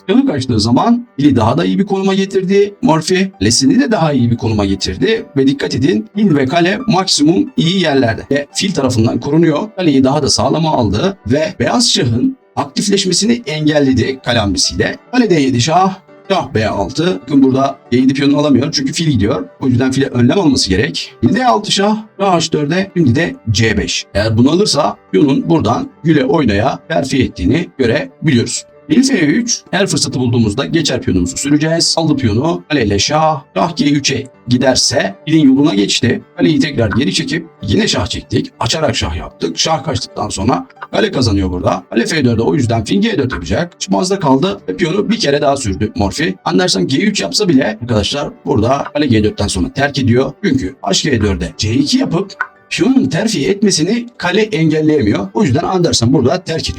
Piyon kaçtığı zaman fili daha da iyi bir konuma getirdi. Morphy Les'ini de daha iyi bir konuma getirdi. Ve dikkat edin, fil ve kale maksimum iyi yerlerde. Ve fil tarafından korunuyor. Kaleyi daha da sağlama aldı ve beyaz şahın aktifleşmesini engelledi kale hamlesiyle. Kale D7 şah. Şah B6. Bakın burada D7 piyonunu alamıyor çünkü fil gidiyor. O yüzden file önlem alması gerek. Fil D6 şah. Şah H4'e şimdi de C5. Eğer bunu alırsa piyonun buradan güle oynaya terfi ettiğini görebiliyoruz. Fil F3. Her fırsatı bulduğumuzda geçer piyonumuzu süreceğiz. Aldı piyonu. Kaleyle şah. Şah G3'e giderse filin yoluna geçti. Kaleyi tekrar geri çekip yine şah çektik. Açarak şah yaptık. Şah kaçtıktan sonra kale kazanıyor burada. Kale F4'e o yüzden fil G4 yapacak. Çıkmazda kaldı ve piyonu bir kere daha sürdü Morphy. Anderson G3 yapsa bile arkadaşlar burada kale G4'ten sonra terk ediyor. Çünkü H-G4'e C2 yapıp piyonun terfi etmesini kale engelleyemiyor. O yüzden Anderson burada terk ediyor.